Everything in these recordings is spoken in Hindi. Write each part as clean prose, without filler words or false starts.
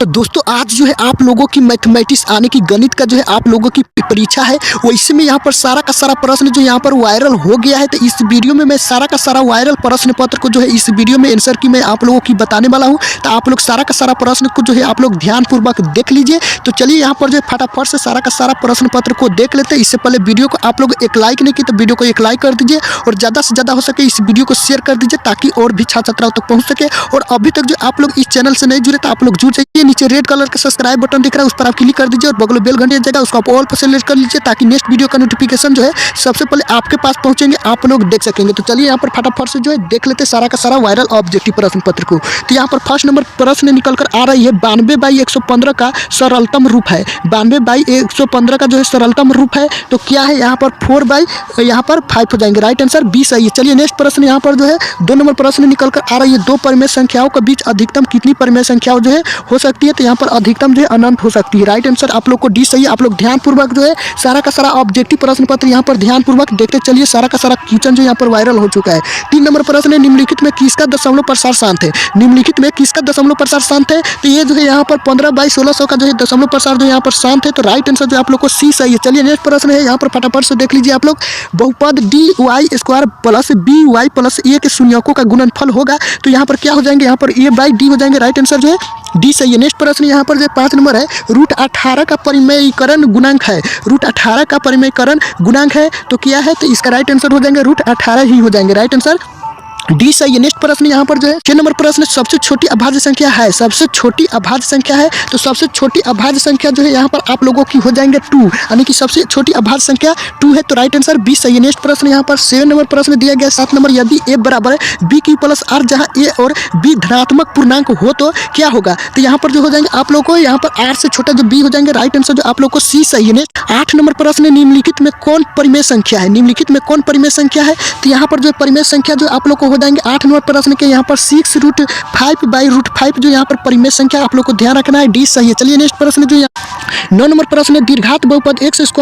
तो दोस्तों आज जो है आप लोगों की मैथमेटिक्स आने की गणित का जो है आप लोगों की परीक्षा है, वैसे में यहाँ पर सारा का सारा प्रश्न जो यहाँ पर वायरल हो गया है। तो इस वीडियो में मैं सारा का सारा वायरल प्रश्न पत्र को जो है इस वीडियो में आंसर की मैं आप लोगों की बताने वाला हूँ। तो आप लोग सारा का सारा प्रश्न को जो है आप लोग ध्यानपूर्वक देख लीजिए। तो चलिए यहाँ पर जो है फटाफट से सारा का सारा प्रश्न पत्र को देख लेते हैं। इससे पहले वीडियो को आप लोग एक लाइक नहीं की तो वीडियो को एक लाइक कर दीजिए और ज़्यादा से ज़्यादा हो सके इस वीडियो को शेयर कर दीजिए ताकि और भी छात्र छात्राओं तक पहुँच सके। और अभी तक जो आप लोग इस चैनल से नहीं जुड़े तो आप लोग जुड़ जाइए। नीचे रेड कलर का सब्सक्राइब बटन दिख रहा है, उस पर आप क्लिक कर दीजिए और बगल बेल घंटी जगह उसको आप ऑल पर सेलेक्ट कर लीजिए ताकि नेक्स्ट वीडियो का नोटिफिकेशन जो है सबसे पहले आपके पास पहुंचेंगे, आप लोग देख सकेंगे। तो चलिए यहाँ पर फटाफट से जो है देख लेते सारा का सारा वायरल ऑब्जेक्टिव प्रश्न पत्र को। तो यहाँ पर फर्स्ट नंबर प्रश्न निकल कर आ रही है 92/115 का सरलतम रूप है। 92/115 का जो है सरलतम रूप है तो क्या है यहाँ पर 4/5 हो जाएंगे। राइट आंसर 20 है। चलिए नेक्स्ट प्रश्न यहाँ पर जो है 2 नंबर प्रश्न निकल कर आ रही है, दो परिमेय संख्याओं के बीच अधिकतम कितनी परिमेय संख्याओं जो है हो सकती है। तो यहाँ पर अधिकतम जो है अनंत हो सकती है। राइट आंसर आप लोग को डी सही है। आप लोग ध्यानपूर्वक जो है सारा का सारा ऑब्जेक्टिव प्रश्न पत्र यहाँ पर ध्यानपूर्वक देखते चलिए। सारा का सारा क्वेश्चन जो यहाँ पर वायरल हो चुका है। 3 नंबर प्रश्न है, निम्नलिखित में किसका दशमलव प्रसार शांत है। निम्नलिखित में किसका दशमलव प्रसार शांत है। तो ये जो है यहाँ पर 15/1600 का जो है दशमलव प्रसार जो यहाँ पर शांत है। तो राइट आंसर जो आप लोग को सी सही है। चलिए नेक्स्ट प्रश्न है यहाँ पर फटाफट से देख लीजिए आप लोग। बहुपद dy² plus by plus a के शून्यकों का गुणनफल होगा तो यहाँ पर क्या हो जाएंगे, यहाँ पर a/d हो जाएंगे। राइट आंसर जो है डी सही है। नेक्स्ट प्रश्न यहाँ पर जो 5 नंबर है, √18 का परिमेयीकरण गुणांक है। √18 का परिमेयीकरण गुणांक है तो क्या है, तो इसका राइट आंसर हो जाएंगे √18 ही हो जाएंगे। राइट आंसर डी सही है। नेक्स्ट प्रश्न यहाँ पर जो है 6 नंबर प्रश्न, सबसे छोटी अभाज्य संख्या है। सबसे छोटी अभाज्य संख्या है तो सबसे छोटी अभाज्य संख्या जो है यहाँ पर आप लोगों की हो जाएंगे 2, यानी कि सबसे छोटी अभाज्य संख्या 2 है। तो राइट आंसर बी सही है। नेक्स्ट प्रश्न यहाँ पर 7 नंबर प्रश्न दिया गया 7 नंबर, यदि a बराबर b³ + r जहाँ a और b धनात्मक पूर्णांक हो तो क्या होगा। तो यहाँ पर जो हो जाएंगे आप लोग को यहाँ पर r से छोटा जो b हो जाएंगे। राइट आंसर जो आप लोग को सी सही है। नेक्स्ट 8 नंबर प्रश्न, निम्नलिखित में कौन परिमेय संख्या है। निम्नलिखित में कौन परिमेय संख्या है। तो यहाँ पर जो परिमेय संख्या जो आप लोग को हो जाएंगे 8 नंबर प्रश्न के यहाँ पर 6√5/√5 जो यहाँ पर परिमेय संख्या आप लोग को ध्यान रखना है। डी सही है। चलिए नेक्स्ट प्रश्न जो 9 नंबर प्रश्न है, दीर्घात बहुपद x² +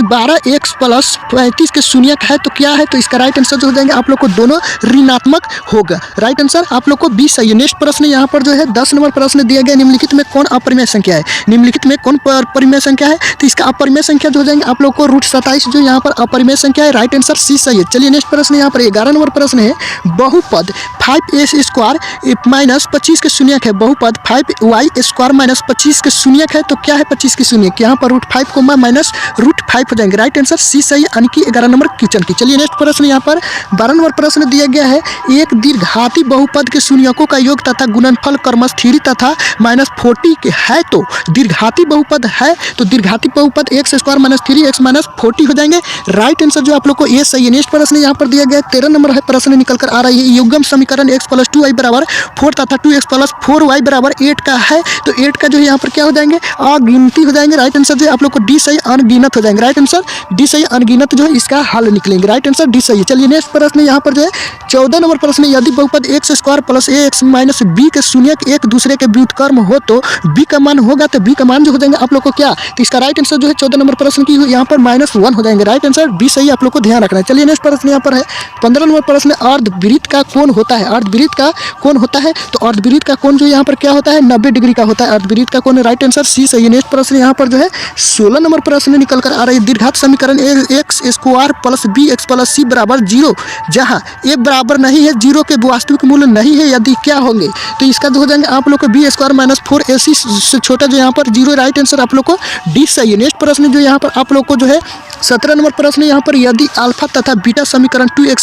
12x + 35 के शून्यक है तो क्या है। तो इसका राइट आंसर जो हो जाएंगे आप लोग को दोनों ऋणात्मक होगा। राइट आंसर आप लोग को बी सही है। नेक्स्ट प्रश्न यहाँ पर जो है 10 नंबर प्रश्न दिया गया, निम्नलिखित में कौन अपरिमेय संख्या है। निम्नलिखित में कौन परिमेय संख्या है। तो इसका अपरिमेय संख्या जो हो जाएंगे आप लोग को √27 जो यहाँ पर अपरिमेय संख्या है। राइट आंसर सी सही है। चलिए नेक्स्ट प्रश्न यहाँ पर 11 नंबर प्रश्न है, बहुपद 5a² - 25 के शून्यक है। बहुपद 5y² - 25 के शून्यक है तो क्या है 25 के शून्यक। यहाँ पर √5 -√5 हो जाएंगे। राइट आंसर सी सही यानी कि 11 नंबर क्वेश्चन की। चलिए नेक्स्ट प्रश्न यहाँ पर 12 नंबर प्रश्न दिया गया है, एक दीर्घाती बहुपद के शून्यकों का योग तथा गुणनफल क्रमशः 3 तथा -40 के है तो दीर्घाती बहुपद है तो दीर्घाती बहुपद x² - 3x - 40 हो जाएंगे। राइट आंसर जो आप लोग को ये सही है। नेक्स्ट प्रश्न यहाँ पर दिया गया 13 नंबर है प्रश्न निकल कर आ रही है, युग्म समीकरण x + 2y = 4 तथा 2x + 4y = 8 का है तो 8 का जो है यहाँ पर क्या हो जाएंगे अगिनती हो जाएंगे। राइट आंसर जो है आप लोग को डी सही अनगिनत हो जाएंगे। राइट आंसर डी सही अनगिनत जो है इसका हल निकलेंगे। राइट आंसर डी सही है। चलिए नेक्स्ट प्रश्न यहाँ पर जो है 14 नंबर प्रश्न, यदि बहुपद x² + ax - b के शून्यक एक दूसरे के व्युत्क्रम हो तो b का मान होगा तो b का मान जो हो जाएंगे आप लोग को क्या। तो इसका राइट आंसर जो है 14 नंबर प्रश्न की यहाँ पर -1 हो जाएंगे। राइट आंसर बी सही आप लोग को ध्यान रखना है। चलिए नेक्स्ट प्रश्न यहाँ पर है 15 नंबर प्रश्न, अर्धवृत्त का कोण होता है। अर्धवृत्त का कोण होता है तो अर्धवृत्त का कोण जो यहाँ पर क्या होता है 90 डिग्री का होता है अर्धवृत्त का कोण। राइट आंसर सी सही है। नेक्स्ट प्रश्न यहाँ पर जो है 16 नंबर प्रश्न निकल कर आ रही है, दीर्घात समीकरण x² + bx + c = 0 जहाँ a बराबर नहीं है 0 के वास्तविक मूल्य नहीं है यदि क्या होंगे। तो इसका जो हो जाएंगे आप लोग को b² - 4ac से छोटा जो यहाँ पर 0। राइट आंसर आप लोग को डी सही है। नेक्स्ट प्रश्न जो यहाँ पर आप लोग को जो है 17 नंबर प्रश्न यहाँ पर, यदि अल्फा तथा बीटा समीकरण 2x² -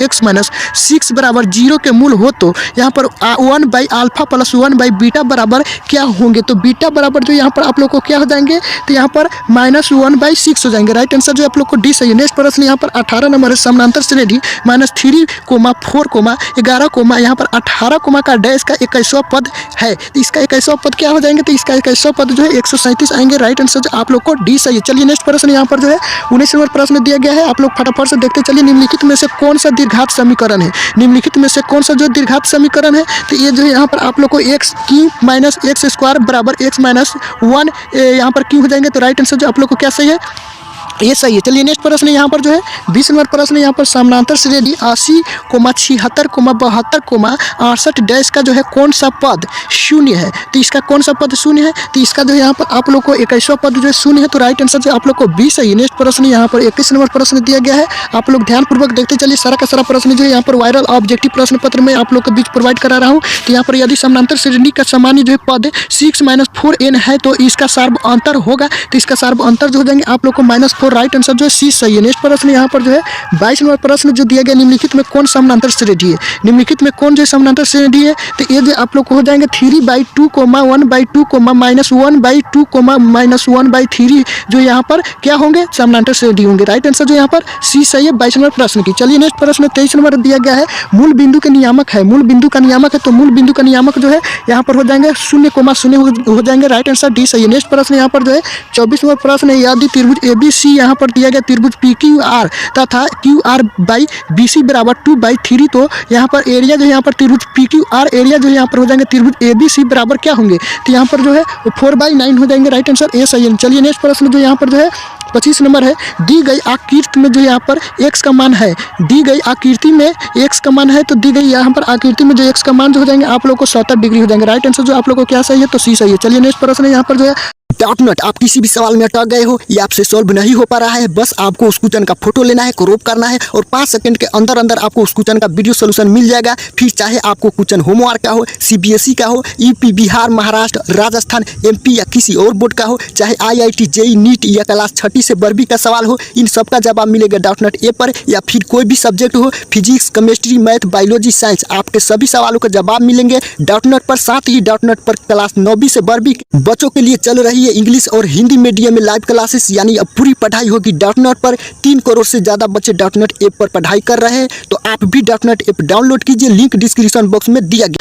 x - 6 = 0 के मूल हो तो यहाँ पर 1/α + 1/बीटा बराबर क्या होंगे। तो बीटा बराबर जो यहाँ पर आप लोग को क्या हो जाएंगे तो यहाँ पर -1/6 हो जाएंगे। राइट आंसर जो आप लोग को डी सही है। नेक्स्ट प्रश्न यहाँ पर 18 नंबर है, समानांतर श्रेणी -3, 4, 11, यहाँ पर 18 का डैश का 21वां पद है तो इसका 21वां पद क्या हो जाएंगे। तो इसका 21वां पद जो है 137 आएंगे। राइट आंसर जो आप लोग को डी सही है। चलिए नेक्स्ट प्रश्न यहाँ पर जो है 19 नंबर प्रश्न दिया गया है, आप लोग फटाफट से देखते चलिए। निम्नलिखित में से कौन सा दीर्घात समीकरण है। निम्नलिखित में से कौन सा जो दीर्घात समीकरण है तो ये जो है यहाँ पर आप लोग को x³ - x² = x - 1 यहाँ पर क्यों हो जाएंगे। तो राइट आंसर जो आप लोग को क्या सही है ये सही है। चलिए नेक्स्ट प्रश्न यहाँ पर जो है 20 नंबर प्रश्न यहाँ पर समानांतर श्रेणी 80,76,72,68 डैश का जो है कौन सा पद शून्य है। तो इसका कौन सा पद शून्य है, तो इसका जो है यहाँ पर आप लोग को 21वां पद जो है शून्य है। तो राइट आंसर जो आप लोग को 20 है। नेक्स्ट प्रश्न यहाँ पर 21 नंबर प्रश्न दिया गया है। आप लोग ध्यानपूर्वक देखते चलिए। सारा का सारा प्रश्न जो है यहाँ पर वायरल ऑब्जेक्टिव प्रश्न पत्र में आप लोग के बीच प्रोवाइड करा रहा हूँ। तो यहाँ पर यदि समानांतर श्रेणी का सामान्य जो है पद 6 - 4n है तो इसका सार्व अंतर होगा। तो इसका सार्व अंतर जो हो जाएंगे आप लोग को -4। राइट आंसर जो है सी सही है। नेक्स्ट प्रश्न यहाँ पर जो है 22 नंबर प्रश्न जो दिया गया, निम्नलिखित में कौन समानांतर श्रेणी है। निम्नलिखित में कौन जो समानांतर श्रेणी है, तो ये जो आप लोग को हो जाएंगे 3/2, 1/2, -1/2, -1/3 जो यहाँ पर क्या होंगे, समानांतर श्रेणी होंगे। राइट आंसर जो यहाँ पर सी सही है 22 नंबर प्रश्न की। चलिए नेक्स्ट प्रश्न 23 नंबर दिया गया है, मूल बिंदु के नियामक है। मूल बिंदु का नियामक है तो मूल बिंदु का नियामक जो है यहाँ पर हो जाएंगे 0,0 हो जाएंगे। राइट आंसर डी सही है। नेक्स्ट प्रश्न यहाँ पर जो है 24 नंबर प्रश्न है, यदि त्रिभुज ABC यहाँ पर दिया गया त्रिभुज PQR तथा QR/BC बराबर 2/3 तो यहाँ पर एरिया जो यहाँ पर त्रिभुज PQR एरिया जो यहाँ पर हो जाएंगे त्रिभुज ABC बराबर क्या होंगे, तो यहाँ पर जो है 4/9 हो जाएंगे। राइट आंसर ए सही है। चलिए नेक्स्ट प्रश्न जो यहाँ पर जो है 25 नंबर है, दी गई आकृति में जो यहाँ पर x का मान है, दी गई आकृति में x का मान है तो दी गई यहाँ पर आकृति में जो x का मान जो हो जाएंगे आप लोग को 70 डिग्री हो जाएंगे। राइट आंसर जो आप लोग को क्या सही है, तो सी सही है। चलिए नेक्स्ट प्रश्न यहाँ पर जो है डाउट नॉट, आप किसी भी सवाल में अटक गए हो, ये आपसे सॉल्व नहीं हो पा रहा है, बस आपको उस क्वेश्चन का फोटो लेना है, क्रॉप करना है और 5 सेकंड के अंदर अंदर आपको उस क्वेश्चन का वीडियो सोल्यूशन मिल जाएगा। फिर चाहे आपको क्वेश्चन होमवर्क का हो, CBSE का हो, यूपी, बिहार, महाराष्ट्र, राजस्थान, MP या किसी और बोर्ड का हो, चाहे IIT, JEE, नीट या क्लास 6 से 12वीं का सवाल हो, इन सब का जवाब मिलेगा डाउट नॉट ऐप पर। या फिर कोई भी सब्जेक्ट हो, physics, chemistry, math, biology, science, आपके सभी सवालों का जवाब मिलेंगे डाउट नॉट पर। साथ ही डाउट नॉट पर क्लास 9वीं से 12वीं बच्चों के लिए चल रही है इंग्लिश और हिंदी मीडियम में लाइव क्लासेस, यानी अब पूरी पढ़ाई होगी डाउट नॉट पर। 3 करोड़ से ज्यादा बच्चे डाउट नॉट ऐप पर पढ़ाई कर रहे हैं, तो आप भी डाउट नॉट ऐप डाउनलोड कीजिए, लिंक डिस्क्रिप्शन बॉक्स में दिया गया।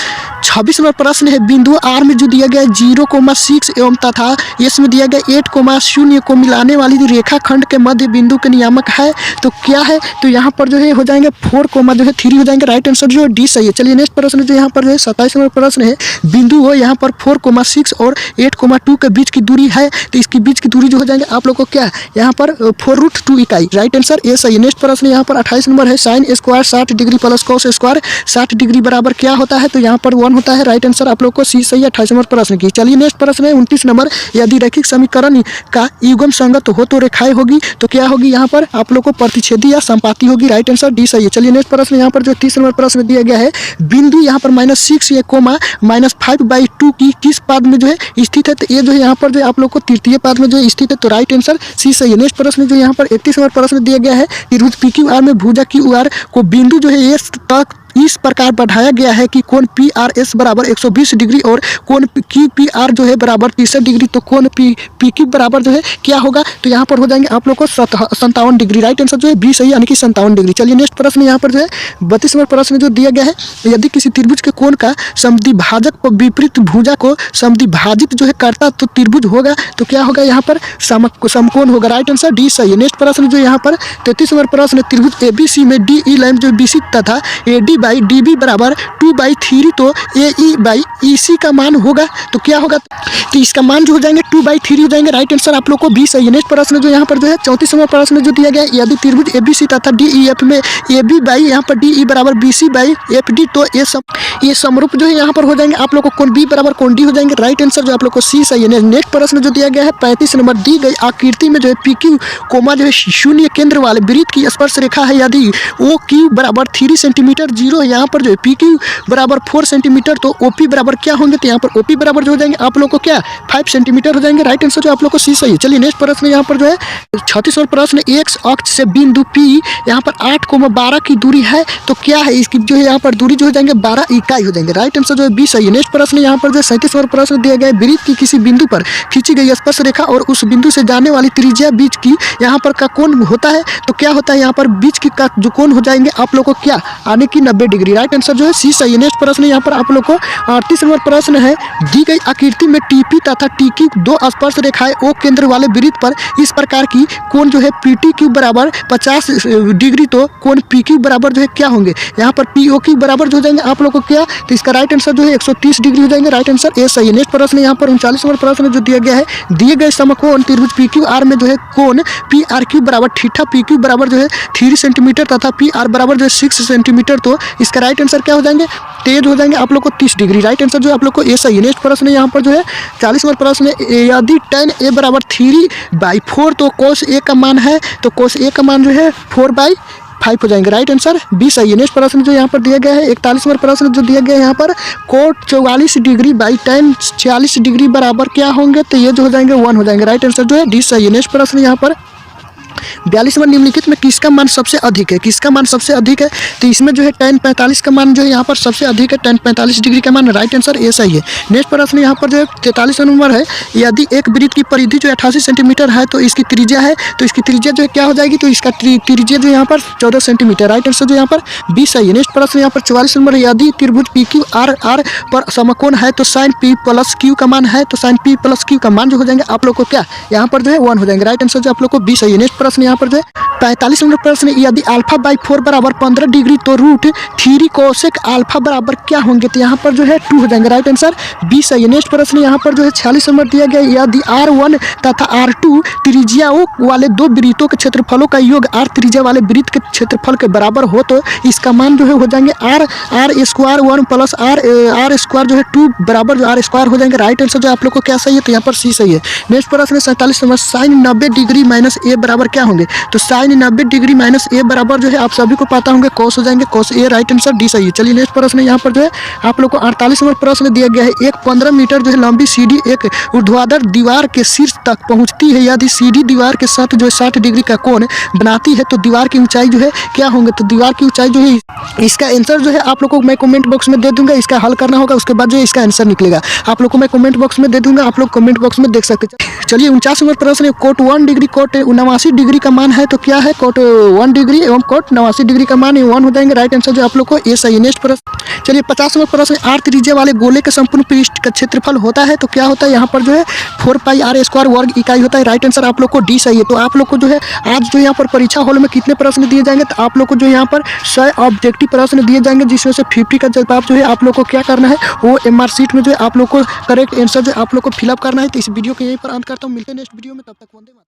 26 नंबर प्रश्न है, बिंदु R में जो दिया गया है 0,6 एवं तथा इसमें दिया गया 8,0 को मिलाने वाली रेखाखंड के मध्य बिंदु के नियामक है तो क्या है, तो यहाँ पर जो है हो जाएंगे 4,3 हो जाएंगे। राइट आंसर जो है डी सही है। चलिए नेक्स्ट प्रश्न जो यहाँ पर जो है 27 नंबर प्रश्न है, बिंदु हो यहाँ पर 4,6 और 8,2 के बीच की दूरी है तो इसके बीच की दूरी जो हो जाएंगे आप लोग को क्या यहाँ पर 4√2 इकाई। राइट आंसर ए सही है। नेक्स्ट प्रश्न यहाँ पर 28 नंबर है, sine square 60 degree plus cos square 60 degree बराबर क्या होता है, तो यहाँ पर 1 होता है। राइट आंसर आप लोग को सी सही है 28 नंबर प्रश्न की। चलिए नेक्स्ट प्रश्न है 29 नंबर, यदि रैखिक समीकरण का युग्म संगत हो तो रेखाएं होगी तो क्या होगी, यहाँ पर आप लोग को प्रतिच्छेदी या संपाती होगी। राइट आंसर डी सही है। चलिए नेक्स्ट प्रश्न यहाँ पर जो 30 नंबर प्रश्न दिया गया है, बिंदु यहाँ पर -6 या -5/2 की किस पाद में जो है स्थित है, तो ये जो है यहाँ पर जो आप लोग को तृतीय पाद में जो है स्थित है, तो राइट आंसर सी सही है। नेक्स्ट प्रश्न जो यहाँ पर 31 नंबर प्रश्न दिया गया है, त्रिभुज PQR में भुजा QR को बिंदु जो है S तक इस प्रकार बढ़ाया गया है कि कोण PRS बराबर 120 डिग्री और कोण QPR जो है बराबर 30 डिग्री, तो कोण PQ बराबर जो है क्या होगा, तो यहाँ पर हो जाएंगे आप लोग को 57 डिग्री। राइट आंसर जो है बी सही यानी कि 57 डिग्री। चलिए नेक्स्ट प्रश्न यहाँ पर जो है 32 नंबर प्रश्न जो दिया गया है, यदि किसी त्रिभुज के कोण का समद्विभाजक पर विपरीत भुजा को समद्विभाजित जो है करता तो त्रिभुज होगा तो क्या होगा, यहाँ पर समकोण होगा। राइट आंसर डी सही है। नेक्स्ट प्रश्न जो यहाँ पर 33 नंबर प्रश्न, त्रिभुज ABC में DE लाइन जो BC तथा AD/DB बराबर 2/3 तो AE/EC का मान होगा तो क्या होगा, तो इसका मान जो हो जाएंगे 2/3 हो जाएंगे। राइट आंसर आप लोग को बी सही है। नेक्स्ट प्रश्न जो यहाँ पर जो है 34 नंबर प्रश्न जो दिया गया है, यदि त्रिभुज ABC तथा DEF में AB/ यहाँ पर DE बराबर BC/FD तो ये समरूप जो है यहाँ पर हो जाएंगे आप लोग को कोण B बराबर कोण D हो जाएंगे। राइट आंसर जो आप लोग को सी सही है। नेक्स्ट प्रश्न जो दिया गया है 35 नंबर, दी गई आकृति में जो है PQ कोमा जो है शून्य केंद्र वाले वृत्त की स्पर्श रेखा है, यदि OQ बराबर 3 सेंटीमीटर 0 यहाँ पर जो है PQ बराबर 4 सेंटीमीटर तो OP बराबर क्या होंगे, तो यहाँ पर OP बराबर जो हो जाएंगे आप लोग को क्या 5 सेंटीमीटर हो जाएंगे। राइट आंसर जो आप लोग को सी सही है। चलिए नेक्स्ट प्रश्न यहाँ पर जो है 36 नंबर प्रश्न, X अक्ष से बिंदु P यहाँ पर 8,12 की दूरी है तो क्या है, इसकी जो है यहाँ पर दूरी जो हो जाएंगे 12 इकाई हो जाएंगे। राइट आंसर जो है बी सही है। नेक्स्ट प्रश्न यहाँ पर जो 37 नंबर प्रश्न दिया गया है, वृत्त की किसी बिंदु पर खींची गई स्पर्श रेखा और उस बिंदु से जाने वाली त्रिज्या बीच की यहाँ पर का कोण होता है तो क्या होता है, यहाँ पर बीच की का जो कोण हो जाएंगे आप लोग को क्या आने की 90 डिग्री। राइट आंसर जो है सी सही है। नेक्स्ट प्रश्न यहाँ पर आप लोग को 38 नंबर प्रश्न है, दी गई आकृति में TP पी तथा टी की दो स्पर्श रेखाएं ओ केंद्र वाले वृत्त पर इस प्रकार की कोण जो है पी टी क्यू बराबर 50 डिग्री, तो कोण पी क्यू बराबर जो है क्या होंगे, यहाँ पर पी ओ क्यू बराबर जो हो जाएंगे आप लोगों को क्या, तो इसका राइट आंसर जो है 130 डिग्री हो जाएंगे। राइट आंसर ए सही है। नेक्स्ट प्रश्न यहाँ पर 39 नंबर प्रश्न जो दिया गया है, दिए गए समकोण त्रिभुज पी क्यू आर में जो है कोण पी आर क्यू बराबर थीटा पी क्यू बराबर जो है 3 सेंटीमीटर तथा पी आर बराबर जो है 6 सेंटीमीटर, तो इसका राइट आंसर क्या हो जाएंगे, तेज हो जाएंगे आप लोग को 30 डिग्री। राइट आंसर जो है आप लोग को ए सही है। नेक्स्ट प्रश्न यहाँ पर जो है 40 नंबर प्रश्न है, यदि tan ए बराबर 3/4 तो cos ए का मान है, तो cos ए का मान जो है 4/5 हो जाएंगे। राइट आंसर बी सही है। नेक्स्ट प्रश्न जो यहाँ पर दिया गया है 41 नंबर प्रश्न जो दिया गया है यहाँ पर cot 44 degree by tan 46 degree बराबर क्या होंगे, तो ये जो हो जाएंगे 1 हो जाएंगे। राइट आंसर जो है डी सही है। नेक्स्ट प्रश्न यहाँ पर 42 नंबर निम्नलिखित में किसका मान सबसे अधिक है, किसका मान सबसे अधिक है, तो इसमें जो है tan 45 का मान जो है यहाँ पर सबसे अधिक है, tan 45 डिग्री का मान। राइट आंसर ए सही है। नेक्स्ट प्रश्न यहाँ पर जो है 43 नंबर है, यदि एक वृत्त की परिधि जो 88 सेंटीमीटर है तो इसकी त्रिज्या है, तो इसकी त्रिज्या जो है क्या हो जाएगी, तो इसका त्रिज्या जो यहाँ पर 14 सेंटीमीटर। राइट आंसर जो यहाँ पर बी सही है। नेक्स्ट प्रश्न यहाँ पर 44 नंबर, यदि त्रिभुज पी क्यू आर आर पर समकोण है तो साइन पी प्लस क्यू का मान है, तो साइन पी प्लस क्यू का मान जो हो जाएंगे आप लोग को क्या, यहाँ पर जो है 1 हो जाएंगे। राइट आंसर जो आप लोग को बी सही है। नेक्स्ट प्रश्न यहाँ पर जो है 45 नंबर प्रश्न, यदि अल्फा बाई 4 बराबर 15 डिग्री तो रूट 3 कोसेक अल्फा बराबर क्या होंगे, तो यहाँ पर जो है 2 हो जाएंगे। राइट आंसर बी सही है। नेक्स्ट प्रश्न यहाँ पर जो है 46 नंबर दिया गया, यदि R1 तथा R2 त्रिज्याओं वाले दो वृत्तों के क्षेत्रफलों का योग R त्रिज्या वाले वृत्त के क्षेत्रफल के बराबर हो तो इसका मान जो है हो जाएंगे R square 1 plus R square जो है 2 बराबर जो R स्क्वायर हो जाएंगे। राइट आंसर जो आप लोग को क्या सही है, तो यहाँ पर सी सही है। नेक्स्ट प्रश्न 47 नंबर, साइन 90 डिग्री माइनस ए बराबर क्या होंगे, तो साइन 90 डिग्री माइनस ए बराबर जो है आप सभी को पता होंगे कोस हो जाएंगे, कोस ए। राइट आंसर डी सही है। चलिए नेक्स्ट प्रश्न यहाँ पर जो है आप लोग को 48 नंबर प्रश्न दिया गया है, एक 15 मीटर जो है लंबी सीढ़ी एक ऊर्ध्वाधर दीवार के शीर्ष तक पहुंचती है, यदि सीढ़ी दीवार के साथ जो है 60 डिग्री का कोण बनाती है तो दीवार की ऊंचाई जो है क्या होंगे, तो दीवार की ऊंचाई जो है, इसका आंसर जो है आप लोग को मैं कमेंट बॉक्स में दे दूंगा, इसका हल करना होगा, उसके बाद जो है इसका आंसर निकलेगा आप लोग को मैं कमेंट बॉक्स में दे दूंगा, आप लोग कमेंट बॉक्स में देख सकते हैं। चलिए 49 नंबर प्रश्न, कोट 1 डिग्री कोट 89 डिग्री का मान है तो क्या है, कोट 1 डिग्री एवं कोट 89 डिग्री का मान 1 हो जाएंगे। राइट आंसर जो आप लोग को ए सही है। नेक्स्ट प्रश्न चलिए 50 नंबर प्रश्न, आर त्रिज्या वाले गोले के संपूर्ण पृष्ठ का क्षेत्रफल होता है तो क्या होता है, यहाँ पर जो है 4 पाई आर स्क्वायर वर्ग इकाई होता है। राइट आंसर आप लोग को डी सही है। तो आप लोग को जो है आज जो यहाँ पर परीक्षा हॉल में कितने प्रश्न दिए जाएंगे, तो आप लोग को जो यहाँ पर 100 ऑब्जेक्टिव प्रश्न दिए जाएंगे, जिसमें से 50 का जवाब जो है आप लोग को क्या करना है, वो MR शीट में जो है आप लोग को करेक्ट आंसर जो आप लोग को फिलअप करना है। तो इस वीडियो को यहीं पर अंत करता हूँ, मिलते हैं नेक्स्ट वीडियो में, तब तक वंदे मातरम।